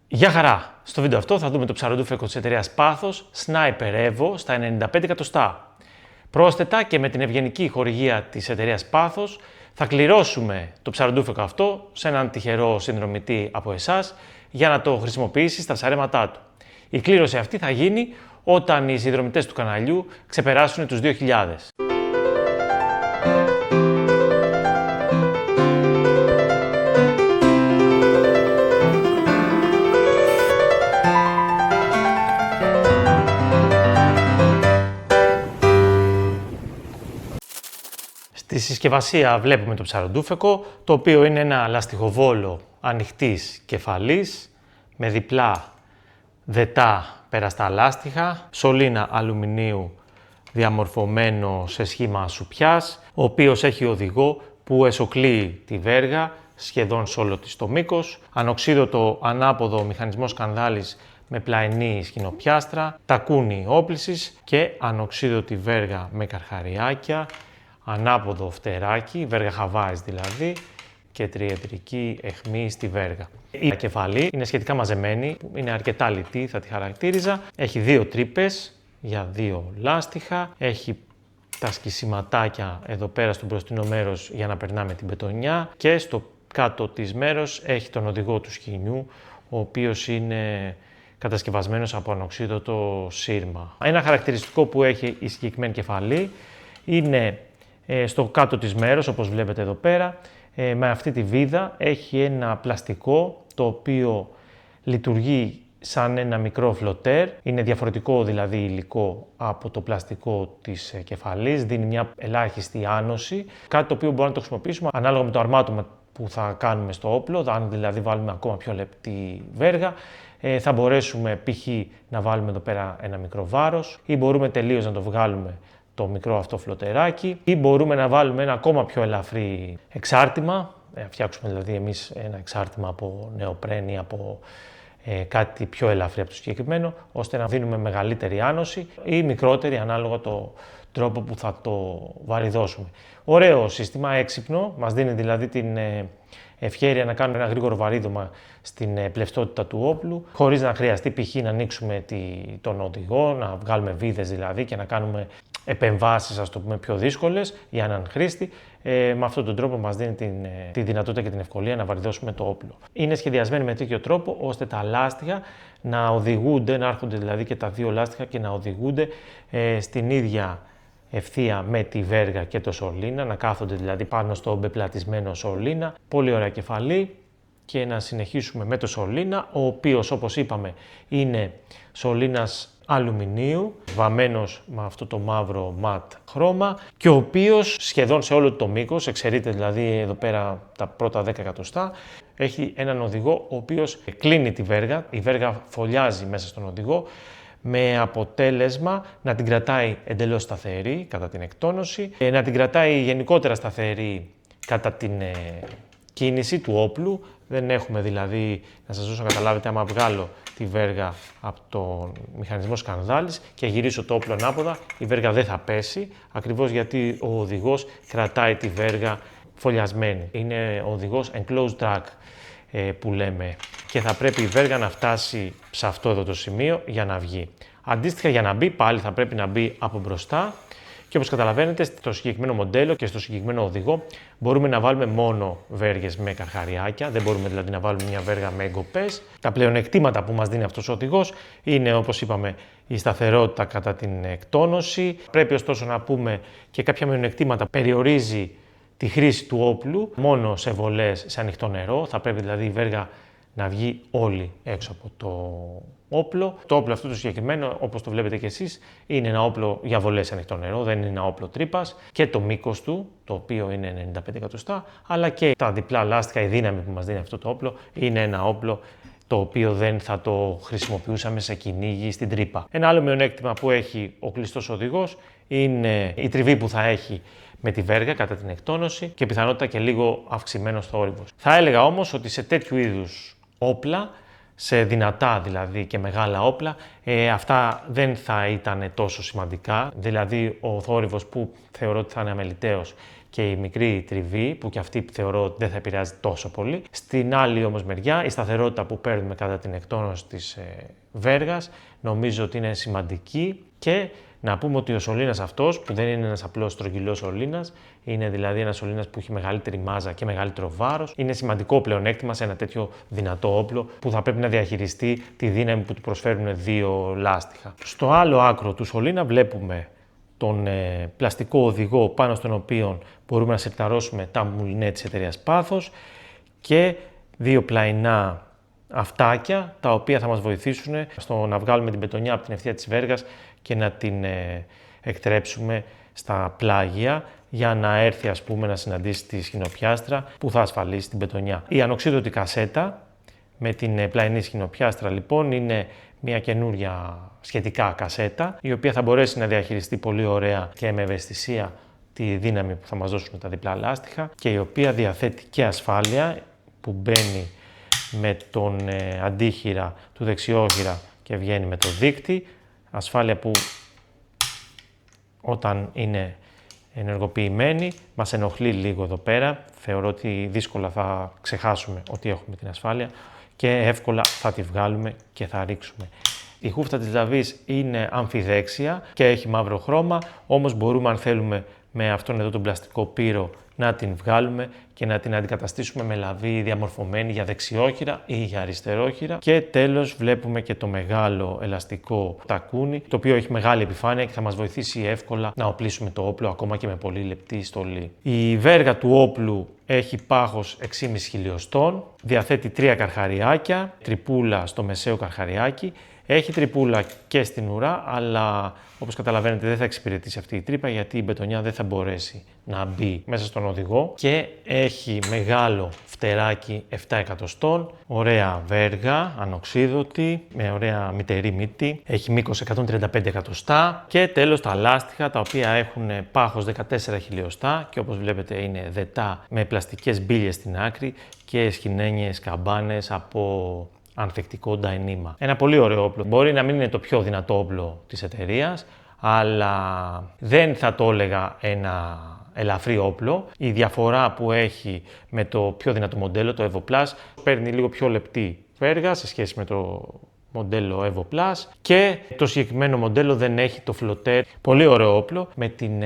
Γεια χαρά! Στο βίντεο αυτό θα δούμε το ψαροντούφεκο της εταιρείας Pathos Sniper Evo στα 95 εκατοστά. Πρόσθετα και με την ευγενική χορηγία της εταιρείας Pathos θα κληρώσουμε το ψαροντούφεκο αυτό σε έναν τυχερό συνδρομητή από εσάς για να το χρησιμοποιήσει στα ψαρέματά του. Η κλήρωση αυτή θα γίνει όταν οι συνδρομητές του καναλιού ξεπεράσουν τους 2.000. Στη συσκευασία βλέπουμε το ψαροντούφεκο, το οποίο είναι ένα λαστιχοβόλο ανοιχτής κεφαλής με διπλά δετά περαστά λάστιχα, σωλήνα αλουμινίου διαμορφωμένο σε σχήμα σουπιάς, ο οποίος έχει οδηγό που εσωκλεί τη βέργα σχεδόν σε όλο της το μήκος, ανοξίδωτο ανάποδο μηχανισμό σκανδάλης με πλαϊνή σκηνοπιάστρα, τακούνι όπλησης και ανοξίδωτη βέργα με καρχαριάκια, ανάποδο φτεράκι, βέργα χαβάης δηλαδή, και τριεδρική αιχμή στη βέργα. Η κεφαλή είναι σχετικά μαζεμένη, είναι αρκετά λιτή, θα τη χαρακτήριζα. Έχει δύο τρύπες για δύο λάστιχα, έχει τα σκισιματάκια εδώ πέρα στο μπροστινό μέρος για να περνάμε την πετονιά και στο κάτω της μέρος έχει τον οδηγό του σκηνιού, ο οποίος είναι κατασκευασμένος από ανοξίδωτο σύρμα. Ένα χαρακτηριστικό που έχει η συγκεκριμένη κεφαλή είναι στο κάτω της μέρος, όπως βλέπετε εδώ πέρα, με αυτή τη βίδα έχει ένα πλαστικό το οποίο λειτουργεί σαν ένα μικρό φλωτέρ. Είναι διαφορετικό δηλαδή υλικό από το πλαστικό της κεφαλής, δίνει μια ελάχιστη άνοση, κάτι το οποίο μπορούμε να το χρησιμοποιήσουμε ανάλογα με το αρμάτωμα που θα κάνουμε στο όπλο. Αν δηλαδή βάλουμε ακόμα πιο λεπτή βέργα, θα μπορέσουμε π.χ. να βάλουμε εδώ πέρα ένα μικρό βάρος ή μπορούμε τελείως να το βγάλουμε το μικρό αυτό φλωτεράκι ή μπορούμε να βάλουμε ένα ακόμα πιο ελαφρύ εξάρτημα, φτιάξουμε δηλαδή εμείς ένα εξάρτημα από νεοπρέν ή από κάτι πιο ελαφρύ από το συγκεκριμένο, ώστε να δίνουμε μεγαλύτερη άνοση ή μικρότερη ανάλογα το τρόπο που θα το βαριδώσουμε. Ωραίο σύστημα, έξυπνο, μας δίνει δηλαδή την ευχέρεια να κάνουμε ένα γρήγορο βαρύδωμα στην πλευστότητα του όπλου, χωρίς να χρειαστεί π.χ. να ανοίξουμε τον οδηγό, να βγάλουμε βίδες δηλαδή και να κάνουμε επεμβάσεις, ας το πούμε, πιο δύσκολες για έναν χρήστη. Με αυτόν τον τρόπο μας δίνει τη δυνατότητα και την ευκολία να βαριδώσουμε το όπλο. Είναι σχεδιασμένη με τέτοιο τρόπο ώστε τα λάστιχα να οδηγούνται, να έρχονται δηλαδή και τα δύο λάστιχα και να οδηγούνται στην ίδια ευθεία με τη βέργα και το σωλήνα, να κάθονται δηλαδή πάνω στο μπεπλατισμένο σωλήνα. Πολύ ωραία κεφαλή. Και να συνεχίσουμε με το σωλήνα, ο οποίος, όπως είπαμε, είναι σωλήνας αλουμινίου, βαμμένος με αυτό το μαύρο ματ χρώμα και ο οποίος σχεδόν σε όλο το μήκος, εξαιρείται δηλαδή εδώ πέρα τα πρώτα 10 εκατοστά, έχει έναν οδηγό ο οποίος κλείνει τη βέργα, η βέργα φωλιάζει μέσα στον οδηγό, με αποτέλεσμα να την κρατάει εντελώς σταθερή κατά την εκτόνωση, να την κρατάει γενικότερα σταθερή κατά την κίνηση του όπλου. Δεν έχουμε δηλαδή, να σας δώσω να καταλάβετε, άμα βγάλω τη βέργα από τον μηχανισμό σκανδάλης και γυρίσω το όπλο ανάποδα, η βέργα δεν θα πέσει, ακριβώς γιατί ο οδηγός κρατάει τη βέργα φωλιασμένη. Είναι ο οδηγός enclosed track που λέμε και θα πρέπει η βέργα να φτάσει σε αυτό εδώ το σημείο για να βγει. Αντίστοιχα, για να μπει πάλι θα πρέπει να μπει από μπροστά. Και όπως καταλαβαίνετε, στο συγκεκριμένο μοντέλο και στο συγκεκριμένο οδηγό μπορούμε να βάλουμε μόνο βέργες με καρχαριάκια, δεν μπορούμε δηλαδή να βάλουμε μια βέργα με εγκοπές. Τα πλεονεκτήματα που μας δίνει αυτός ο οδηγός είναι, όπως είπαμε, η σταθερότητα κατά την εκτόνωση. Πρέπει ωστόσο να πούμε και κάποια μειονεκτήματα. Περιορίζει τη χρήση του όπλου μόνο σε βολές σε ανοιχτό νερό, θα πρέπει δηλαδή η βέργα να βγει όλη έξω από το όπλο. Το όπλο αυτό το συγκεκριμένο, όπως το βλέπετε και εσείς, είναι ένα όπλο για βολές σε ανοιχτό νερό, δεν είναι ένα όπλο τρύπας. Και το μήκος του, το οποίο είναι 95 εκατοστά, αλλά και τα διπλά λάστιχα, η δύναμη που μας δίνει αυτό το όπλο, είναι ένα όπλο το οποίο δεν θα το χρησιμοποιούσαμε σε κυνήγι στην τρύπα. Ένα άλλο μειονέκτημα που έχει ο κλειστός οδηγός είναι η τριβή που θα έχει με τη βέργα κατά την εκτόνωση και πιθανότητα και λίγο αυξημένος θόρυβος. Θα έλεγα όμως ότι σε τέτοιου είδους όπλα, σε δυνατά δηλαδή και μεγάλα όπλα, αυτά δεν θα ήταν τόσο σημαντικά. Δηλαδή ο θόρυβος που θεωρώ ότι θα είναι αμεληταίος και η μικρή τριβή, που και αυτή θεωρώ ότι δεν θα επηρεάζει τόσο πολύ. Στην άλλη όμως μεριά, η σταθερότητα που παίρνουμε κατά την εκτόνωση της βέργας νομίζω ότι είναι σημαντική. Και να πούμε ότι ο σωλήνας αυτός, που δεν είναι ένας απλός στρογγυλός σωλήνας, είναι δηλαδή ένας σωλήνας που έχει μεγαλύτερη μάζα και μεγαλύτερο βάρος, είναι σημαντικό πλεονέκτημα σε ένα τέτοιο δυνατό όπλο που θα πρέπει να διαχειριστεί τη δύναμη που του προσφέρουν δύο λάστιχα. Στο άλλο άκρο του σωλήνα βλέπουμε τον πλαστικό οδηγό πάνω στον οποίο μπορούμε να σερταρώσουμε τα μουλινέ της εταιρείας Πάθος και δύο πλαϊνά αυτάκια τα οποία θα μας βοηθήσουν στο να βγάλουμε την πετονιά από την ευθεία της βέργας και να την εκτρέψουμε στα πλάγια για να έρθει να συναντήσει τη σχηνοπιάστρα που θα ασφαλίσει την πετονιά. Η ανοξίδωτη κασέτα με την πλαϊνή σχηνοπιάστρα λοιπόν είναι μια καινούρια σχετικά κασέτα η οποία θα μπορέσει να διαχειριστεί πολύ ωραία και με ευαισθησία τη δύναμη που θα μας δώσουν τα διπλά λάστιχα και η οποία διαθέτει και ασφάλεια που μπαίνει με τον αντίχειρα του δεξιόχειρα και βγαίνει με το δίκτυ. Ασφάλεια που όταν είναι ενεργοποιημένη μας ενοχλεί λίγο εδώ πέρα. Θεωρώ ότι δύσκολα θα ξεχάσουμε ότι έχουμε την ασφάλεια και εύκολα θα τη βγάλουμε και θα ρίξουμε. Η χούφτα της λαβής είναι αμφιδέξια και έχει μαύρο χρώμα, όμως μπορούμε αν θέλουμε με αυτόν εδώ τον πλαστικό πύρο να την βγάλουμε και να την αντικαταστήσουμε με λαβή διαμορφωμένη για δεξιόχειρα ή για αριστερόχειρα. Και τέλος βλέπουμε και το μεγάλο ελαστικό τακούνι, το οποίο έχει μεγάλη επιφάνεια και θα μας βοηθήσει εύκολα να οπλίσουμε το όπλο ακόμα και με πολύ λεπτή στολή. Η βέργα του όπλου έχει πάχος 6,5 χιλιοστών, διαθέτει 3 καρχαριάκια, τρυπούλα στο μεσαίο καρχαριάκι. Έχει τρυπούλα και στην ουρά, αλλά όπως καταλαβαίνετε δεν θα εξυπηρετήσει αυτή η τρύπα γιατί η μπετονιά δεν θα μπορέσει να μπει μέσα στον οδηγό και έχει μεγάλο φτεράκι 7 εκατοστών, ωραία βέργα, ανοξίδωτη, με ωραία μητερή μύτη, έχει μήκος 135 εκατοστά και τέλος τα λάστιχα τα οποία έχουν πάχος 14 χιλιοστά και όπως βλέπετε είναι δετά με πλαστικές μπίλιες στην άκρη και σχοινένιες καμπάνες από ανθεκτικό νταϊνήμα. Ένα πολύ ωραίο όπλο. Μπορεί να μην είναι το πιο δυνατό όπλο της εταιρείας, αλλά δεν θα το έλεγα ένα ελαφρύ όπλο. Η διαφορά που έχει με το πιο δυνατό μοντέλο, το Evo Plus, παίρνει λίγο πιο λεπτή βέργα σε σχέση με το μοντέλο Evo Plus και το συγκεκριμένο μοντέλο δεν έχει το φλωτέρ. Πολύ ωραίο όπλο με την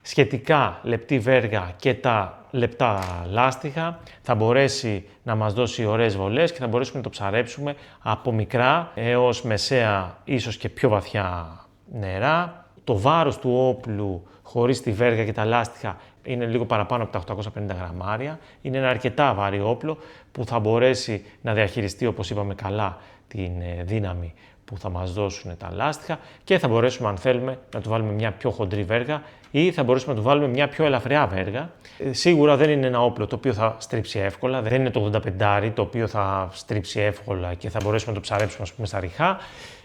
σχετικά λεπτή βέργα και τα λεπτά λάστιχα θα μπορέσει να μας δώσει ωραίες βολές και θα μπορέσουμε να το ψαρέψουμε από μικρά έως μεσαία, ίσως και πιο βαθιά νερά. Το βάρος του όπλου χωρίς τη βέργα και τα λάστιχα είναι λίγο παραπάνω από τα 850 γραμμάρια. Είναι ένα αρκετά βαρύ όπλο που θα μπορέσει να διαχειριστεί, όπως είπαμε καλά, την δύναμη που θα μας δώσουν τα λάστιχα και θα μπορέσουμε αν θέλουμε να του βάλουμε μια πιο χοντρή βέργα ή θα μπορέσουμε να του βάλουμε μια πιο ελαφριά βέργα. Σίγουρα δεν είναι ένα όπλο το οποίο θα στρίψει εύκολα, δεν είναι το 85 το οποίο θα στρίψει εύκολα και θα μπορέσουμε να το ψαρέψουμε ας πούμε στα ριχά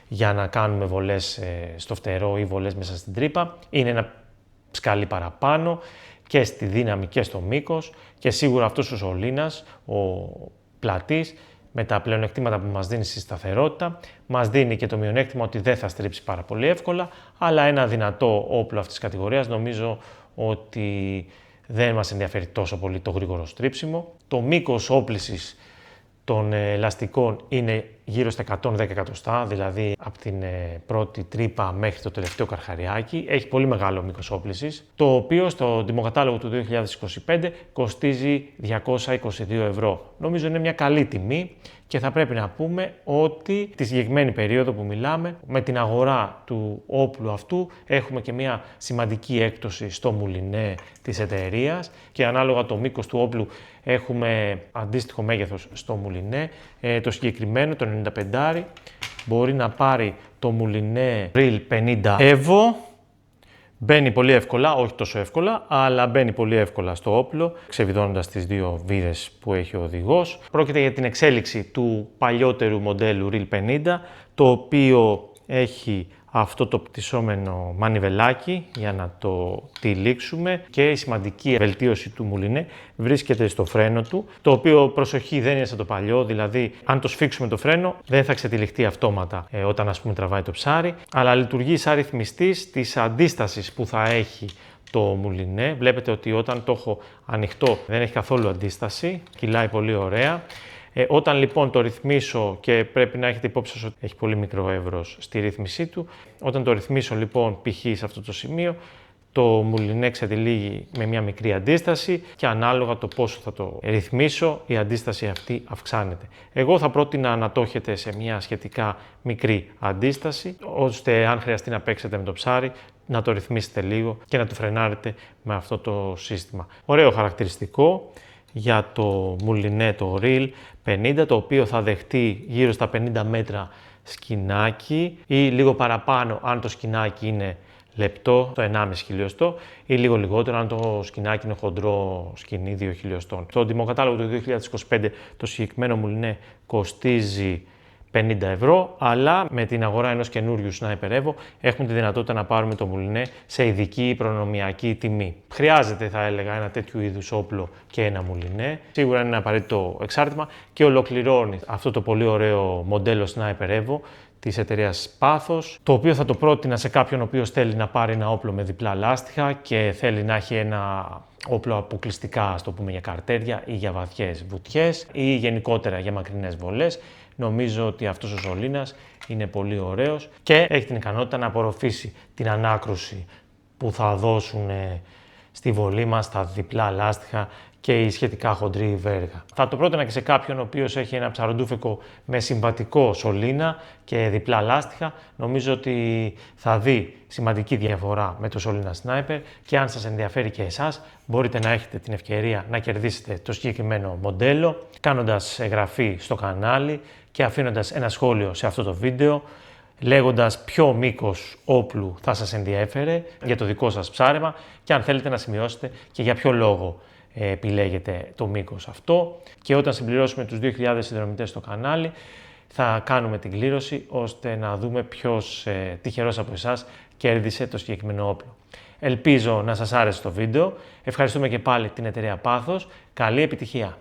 για να κάνουμε βολές στο φτερό ή βολές μέσα στην τρύπα. Είναι ένα σκάλι παραπάνω και στη δύναμη και στο μήκος και σίγουρα αυτός ο σωλήνας, ο πλατής, με τα πλεονεκτήματα που μας δίνει στη σταθερότητα, μας δίνει και το μειονέκτημα ότι δεν θα στρίψει πάρα πολύ εύκολα, αλλά ένα δυνατό όπλο αυτής της κατηγορίας νομίζω ότι δεν μας ενδιαφέρει τόσο πολύ το γρήγορο στρίψιμο. Το μήκος όπλησης των ελαστικών είναι γύρω στα 110 εκατοστά, δηλαδή από την πρώτη τρύπα μέχρι το τελευταίο καρχαριάκι. Έχει πολύ μεγάλο μήκος όπλησης, το οποίο στο τιμοκατάλογο του 2025 κοστίζει 222 ευρώ. Νομίζω είναι μια καλή τιμή και θα πρέπει να πούμε ότι τη συγκεκριμένη περίοδο που μιλάμε, με την αγορά του όπλου αυτού έχουμε και μια σημαντική έκπτωση στο μουλινέ της εταιρείας και ανάλογα το μήκος του όπλου έχουμε αντίστοιχο μέγεθος στο μουλινέ. Το συγκεκριμένο, το 95, μπορεί να πάρει το μουλινέ Real 50 Evo. Μπαίνει πολύ εύκολα, όχι τόσο εύκολα, αλλά μπαίνει πολύ εύκολα στο όπλο, ξεβιδώνοντας τις δύο βίδες που έχει ο οδηγός. Πρόκειται για την εξέλιξη του παλιότερου μοντέλου Real 50, το οποίο έχει αυτό το πτυσσόμενο μανιβελάκι για να το τυλίξουμε και η σημαντική βελτίωση του μουλινέ βρίσκεται στο φρένο του, το οποίο προσοχή δεν είναι σαν το παλιό, δηλαδή αν το σφίξουμε το φρένο δεν θα ξετυλιχτεί αυτόματα όταν ας πούμε τραβάει το ψάρι, αλλά λειτουργεί σαν ρυθμιστής της αντίστασης που θα έχει το μουλινέ. Βλέπετε ότι όταν το έχω ανοιχτό δεν έχει καθόλου αντίσταση, κυλάει πολύ ωραία. Όταν λοιπόν το ρυθμίσω, και πρέπει να έχετε υπόψη σας ότι έχει πολύ μικρό εύρος στη ρύθμισή του, όταν το ρυθμίσω λοιπόν π.χ. σε αυτό το σημείο, το μουλινέ ξετυλίγει με μια μικρή αντίσταση και ανάλογα το πόσο θα το ρυθμίσω, η αντίσταση αυτή αυξάνεται. Εγώ θα πρότεινα να το έχετε σε μια σχετικά μικρή αντίσταση, ώστε αν χρειαστεί να παίξετε με το ψάρι, να το ρυθμίσετε λίγο και να το φρενάρετε με αυτό το σύστημα. Ωραίο χαρακτηριστικό για το μουλινέ, το Reel 50, το οποίο θα δεχτεί γύρω στα 50 μέτρα σκηνάκι ή λίγο παραπάνω αν το σκηνάκι είναι λεπτό, το 1,5 χιλιοστό, ή λίγο λιγότερο αν το σκηνάκι είναι χοντρό σκηνή 2 χιλιοστών. Στο τιμοκατάλογο του 2025 το συγκεκριμένο μουλινέ κοστίζει 50 ευρώ, αλλά με την αγορά ενός καινούριου Sniper Evo έχουμε τη δυνατότητα να πάρουμε το μουλινέ σε ειδική προνομιακή τιμή. Χρειάζεται, θα έλεγα, ένα τέτοιου είδους όπλο και ένα μουλινέ. Σίγουρα είναι ένα απαραίτητο εξάρτημα και ολοκληρώνει αυτό το πολύ ωραίο μοντέλο Sniper Evo της εταιρείας Pathos, το οποίο θα το πρότεινα σε κάποιον ο οποίος θέλει να πάρει ένα όπλο με διπλά λάστιχα και θέλει να έχει ένα όπλο αποκλειστικά, ας το πούμε, για καρτέρια ή για βαθιές βουτιές ή γενικότερα για μακρινές βολές. Νομίζω ότι αυτός ο σωλήνας είναι πολύ ωραίος και έχει την ικανότητα να απορροφήσει την ανάκρουση που θα δώσουν στη βολή μας τα διπλά λάστιχα και η σχετικά χοντρή βέργα. Θα το πρότεινα και σε κάποιον ο οποίος έχει ένα ψαροντούφεκο με συμβατικό σωλήνα και διπλά λάστιχα. Νομίζω ότι θα δει σημαντική διαφορά με το σωλήνα Sniper και αν σας ενδιαφέρει και εσάς, μπορείτε να έχετε την ευκαιρία να κερδίσετε το συγκεκριμένο μοντέλο κάνοντας εγγραφή στο κανάλι και αφήνοντας ένα σχόλιο σε αυτό το βίντεο, λέγοντας ποιο μήκος όπλου θα σας ενδιέφερε για το δικό σας ψάρεμα και αν θέλετε να σημειώσετε και για ποιο λόγο επιλέγετε το μήκος αυτό. Και όταν συμπληρώσουμε τους 2.000 συνδρομητές στο κανάλι, θα κάνουμε την κλήρωση ώστε να δούμε ποιος τυχερός από εσάς κέρδισε το συγκεκριμένο όπλο. Ελπίζω να σας άρεσε το βίντεο. Ευχαριστούμε και πάλι την εταιρεία Pathos. Καλή επιτυχία!